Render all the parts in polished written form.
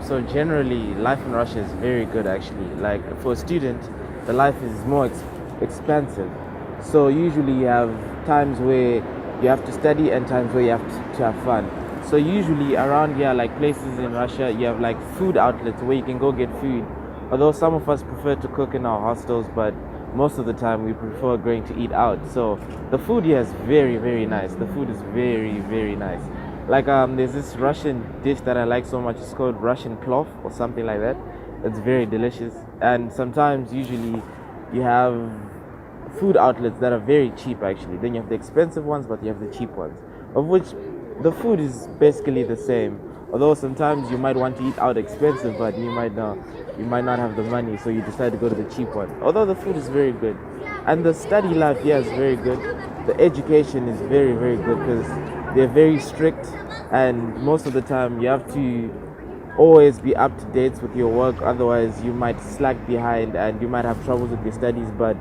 So generally, life in Russia is very good actually. Like for a student, the life is more expensive. So usually you have times where you have to study and times where you have to have fun. So usually around here, like places in Russia, you have like food outlets where you can go get food. Although some of us prefer to cook in our hostels, but most of the time we prefer going to eat out. So the food here is very, very nice. The food is very, very nice. Like there's this Russian dish that I like so much. It's called Russian plov or something like that. It's very delicious. And sometimes, usually, you have food outlets that are very cheap actually. Then you have the expensive ones, but you have the cheap ones, of which the food is basically the same. Although sometimes you might want to eat out expensive, but you might not have the money, so you decide to go to the cheap one. Although the food is very good, and the study life here is very good. The education is very very good because they're very strict, and most of the time you have to always be up to date with your work, otherwise you might slack behind and you might have troubles with your studies. But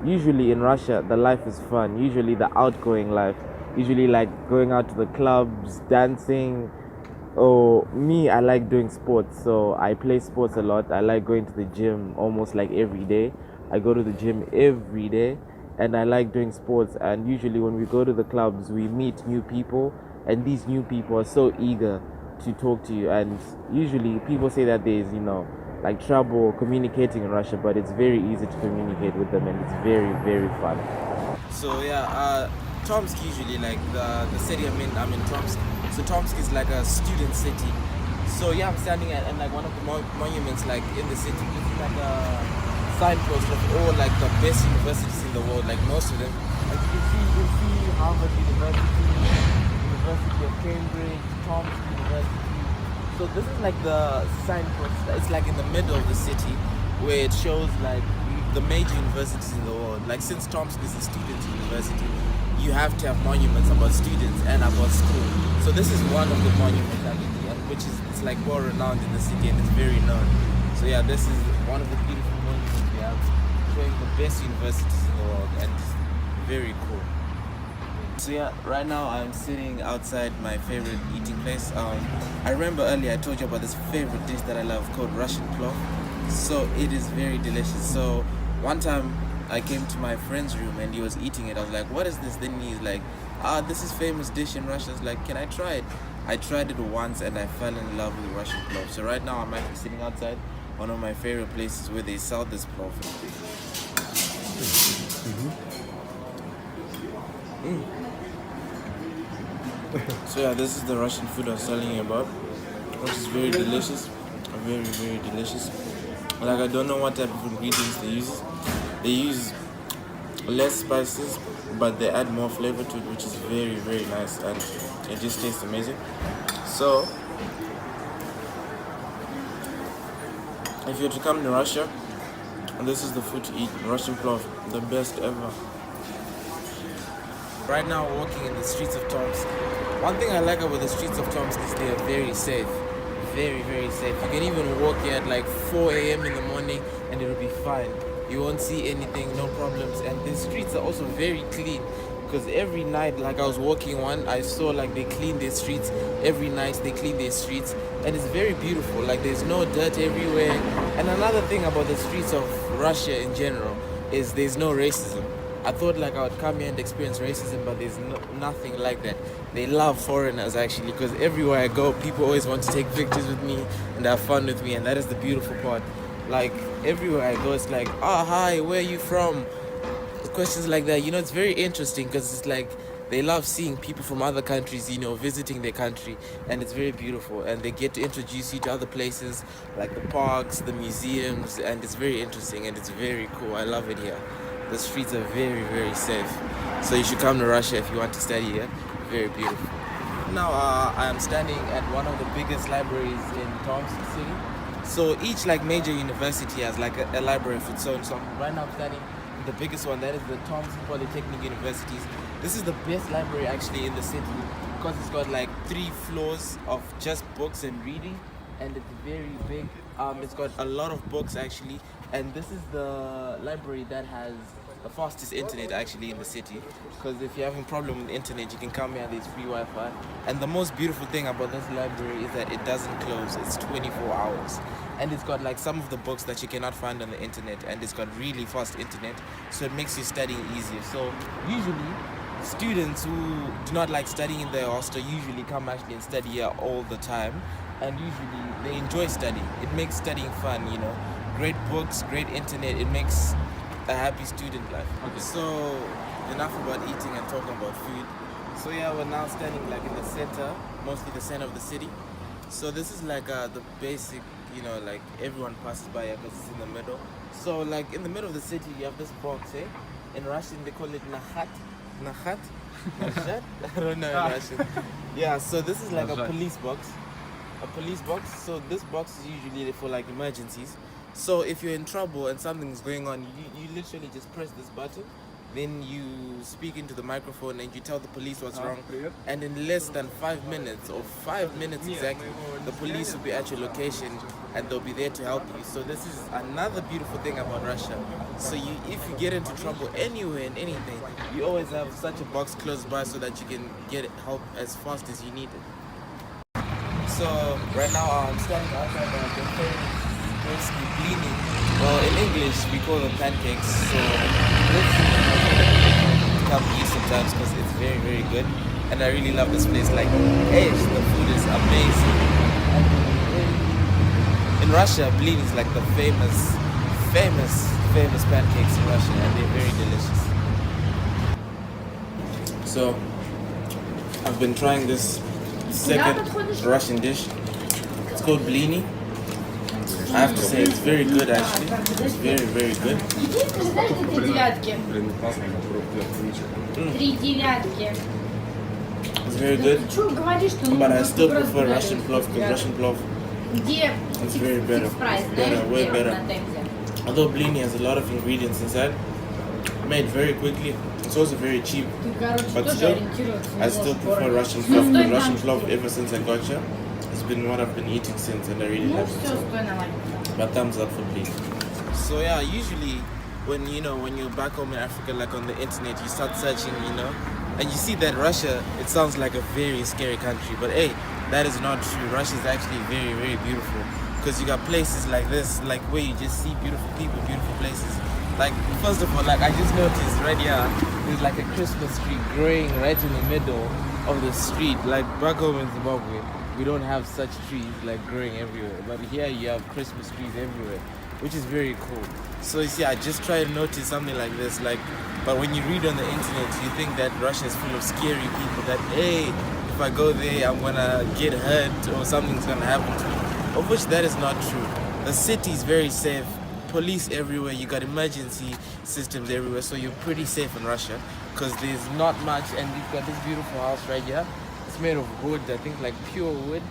usually in Russia the life is fun, usually the outgoing life, usually like going out to the clubs, dancing. Oh, me, I like doing sports, so I play sports a lot. I like going to the gym almost like every day. I go to the gym every day, and I like doing sports. And usually, when we go to the clubs, we meet new people, and these new people are so eager to talk to you. And usually, people say that there's, like trouble communicating in Russia, but it's very easy to communicate with them, and it's very, very fun. So yeah, Tomsk usually like the city I'm in Tomsk. So Tomsk is like a student city. So yeah, I'm standing at like one of the monuments like in the city. This is like a signpost of all like the best universities in the world, like most of them. As you can see Harvard University, University of Cambridge, Tomsk University. So this is like the signpost. It's like in the middle of the city, where it shows like the major universities in the world. Like since Tomsk is a student university, you have to have monuments about students and about school. So this is one of the monuments actually, and which is it's like well renowned in the city and it's very known. So yeah, this is one of the beautiful monuments we have, showing the best universities in the world, and it's very cool. So yeah, right now I'm sitting outside my favorite eating place. I remember earlier I told you about this favorite dish that I love called Russian plov. So it is very delicious. So one time I came to my friend's room and he was eating it. I was like, "What is this?" Then he's like, "This is famous dish in Russia." I was like, "Can I try it?" I tried it once and I fell in love with Russian plov. So right now I'm actually sitting outside one of my favorite places where they sell this plov. So yeah, this is the Russian food I was telling you about, which is very delicious, very very delicious. Like I don't know what type of ingredients they use. They use less spices, but they add more flavor to it, which is very very nice, and it just tastes amazing. So if you're to come to Russia, this is the food to eat. Russian plov, the best ever. Right now, walking in the streets of Tomsk. One thing I like about the streets of Tomsk is they are very safe. Very, very safe. You can even walk here at like 4 a.m. in the morning and it'll be fine. You won't see anything, no problems. And the streets are also very clean. Because every night, like I was walking one, I saw like they clean their streets. Every night they clean their streets. And it's very beautiful. Like there's no dirt everywhere. And another thing about the streets of Russia in general is there's no racism. I thought like I would come here and experience racism, but there's nothing like that. They love foreigners actually, because everywhere I go, people always want to take pictures with me and have fun with me, and that is the beautiful part. Like everywhere I go, it's like, hi, where are you from? Questions like that. It's very interesting because it's like they love seeing people from other countries, visiting their country, and it's very beautiful. And they get to introduce you to other places like the parks, the museums, and it's very interesting and it's very cool. I love it here. The streets are very, very safe. So you should come to Russia if you want to study here. Very beautiful. Now I am standing at one of the biggest libraries in Tomsk city. So each like major university has like a library of its own. So right now I'm standing in the biggest one, that is the Tomsk Polytechnic Universities. This is the best library actually in the city because it's got like 3 floors of just books and reading, and it's very big. It's got a lot of books actually, and this is the library that has the fastest internet actually in the city. Because if you're having a problem with the internet, you can come here, there's free Wi-Fi. And the most beautiful thing about this library is that it doesn't close. It's 24 hours. And it's got like some of the books that you cannot find on the internet, and it's got really fast internet, so it makes you studying easier. So usually students who do not like studying in their hostel usually come actually and study here all the time, and usually they enjoy studying. It makes studying fun, you know. Great books, great internet, it makes a happy student life. Okay. So enough about eating and talking about food. So yeah, we're now standing like in the center, mostly the center of the city. So this is like the basic, you know, like everyone passes by here because it's in the middle. So like in the middle of the city you have this box, eh? In Russian they call it nahat. Nahat? Nashat? I don't know in Russian. Yeah, so this is like a police box. A police box. So this box is usually for like emergencies. So if you're in trouble and something's going on, you literally just press this button, then you speak into the microphone and you tell the police what's wrong, and in less than 5 minutes, or 5 minutes exactly, the police will be at your location and they'll be there to help you. So this is another beautiful thing about Russia. So if you get into trouble anywhere and anything, you always have such a box close by so that you can get help as fast as you need it. So right now I'm standing outside the famous blini. Well, in English we call them pancakes. So let's come eat sometimes because it's very, very good, and I really love this place. Like, hey, the food is amazing. In Russia, blini is like the famous pancakes in Russia, and they're very delicious. So I've been trying this second Russian dish. It's called blini. I have to say it's very good actually. It's very, very good. It's very good. But I still prefer Russian plov because Russian plov is very better. Way better. Although blini has a lot of ingredients inside, made very quickly. It's also very cheap. But still, I still prefer Russian plov. The Russian plov ever since I got here, it's been what I've been eating since, and I really love it. So. But thumbs up for blini. So yeah, usually when you're back home in Africa, like on the internet, you start searching, and you see that Russia, it sounds like a very scary country, but hey, that is not true. Russia is actually very, very beautiful, because you got places like this, like where you just see beautiful people, beautiful places. Like, first of all, like I just noticed right here, there's like a Christmas tree growing right in the middle of the street. Like back home in Zimbabwe, we don't have such trees like growing everywhere, but here you have Christmas trees everywhere, which is very cool. So you see, I just try to notice something like this, but when you read on the internet, you think that Russia is full of scary people, that hey, if I go there I'm gonna get hurt or something's gonna happen to me, of which that is not true. The city is very safe, police everywhere, you got emergency systems everywhere, so you're pretty safe in Russia, because there's not much, and you've got this beautiful house right here. It's made of wood, I think like pure wood,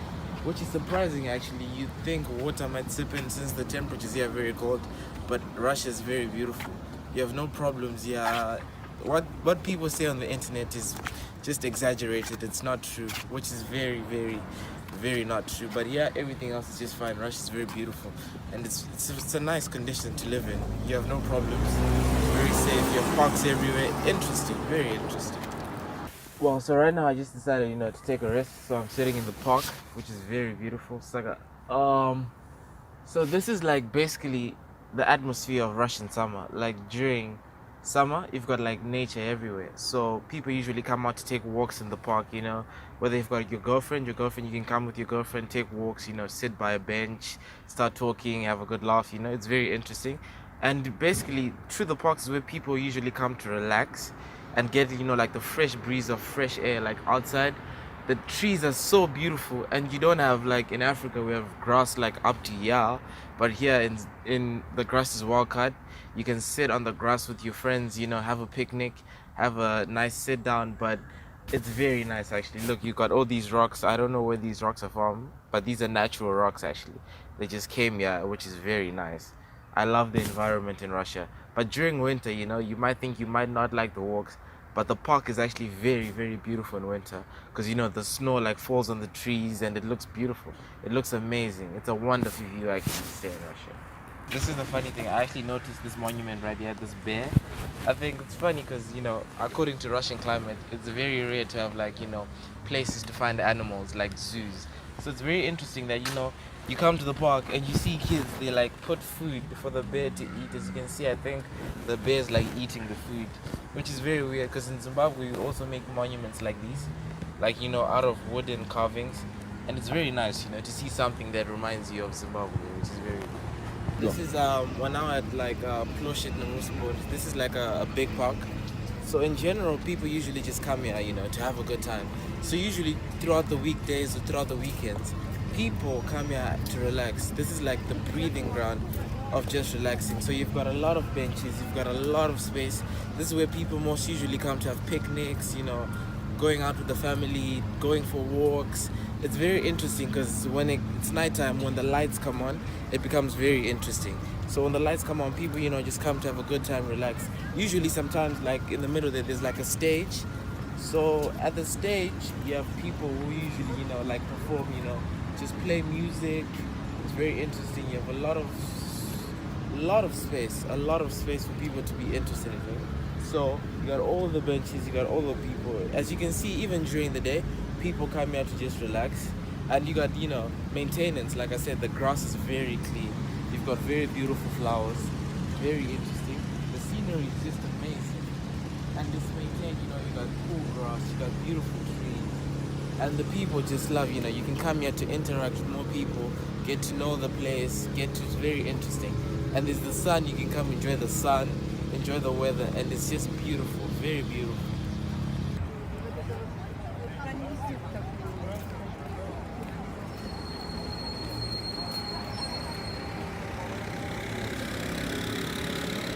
which is surprising actually. You'd think water might seep in since the temperatures here are very cold, but Russia is very beautiful. You have no problems here. What people say on the internet is just exaggerated. It's not true, which is very, very, very not true. But yeah, everything else is just fine. Russia is very beautiful, and it's a nice condition to live in. You have no problems. Very safe. You have parks everywhere. Interesting, very interesting. Well, so right now I just decided, to take a rest. So I'm sitting in the park, which is very beautiful. So this is like basically the atmosphere of Russian summer. Like during summer, you've got like nature everywhere. So people usually come out to take walks in the park, whether you've got your girlfriend, you can come with your girlfriend, take walks, sit by a bench, start talking, have a good laugh, it's very interesting. And basically through the parks is where people usually come to relax and get, like the fresh breeze of fresh air, like outside. The trees are so beautiful, and you don't have, like in Africa we have grass like up to here, but here in the grass is well cut. You can sit on the grass with your friends, have a picnic, have a nice sit down, but it's very nice actually. Look, you got all these rocks. I don't know where these rocks are from, but these are natural rocks actually. They just came here, which is very nice. I love the environment in Russia. But during winter, you might think you might not like the walks, but the park is actually very, very beautiful in winter, because the snow like falls on the trees and it looks beautiful. It looks amazing. It's a wonderful view actually to stay in Russia. This is the funny thing. I actually noticed this monument right here, this bear. I think it's funny because, according to Russian climate, it's very rare to have places to find animals like zoos. So it's very interesting that, you come to the park and you see kids, they put food for the bear to eat. As you can see, I think the bear's eating the food, which is very weird because in Zimbabwe we also make monuments like these, out of wooden carvings. And it's very nice, to see something that reminds you of Zimbabwe, which is very cool. This is we're now at Ploshit Namusport. This is a big park. So in general, people usually just come here, to have a good time. So usually throughout the weekdays or throughout the weekends, people come here to relax. This is the breathing ground of just relaxing. So you've got a lot of benches, you've got a lot of space. This is where people most usually come to have picnics, going out with the family, going for walks. It's very interesting because when it's nighttime, when the lights come on, it becomes very interesting. So when the lights come on, people, just come to have a good time, relax. Usually sometimes in the middle there's a stage. So at the stage, you have people who usually, perform, just play music. It's very interesting. You have a lot of space for people to be interested in. So you got all the benches, you got all the people. As you can see, even during the day, people come here to just relax. And you got, maintenance. Like I said, the grass is very clean. You've got very beautiful flowers. Very interesting. The scenery is just amazing. And it's maintained, you got cool grass, you got beautiful trees. And the people just love, you can come here to interact with more people, get to know the place, it's very interesting. And there's the sun, you can come enjoy the sun, enjoy the weather, and it's just beautiful, very beautiful.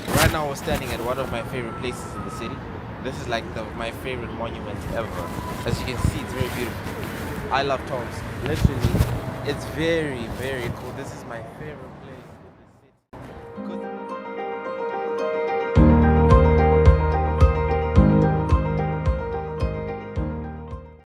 Right now we're standing at one of my favorite places in the city. This is my favorite monument ever. As you can see, it's very beautiful. I love Tomsk. Literally, it's very, very cool. This is my favorite place.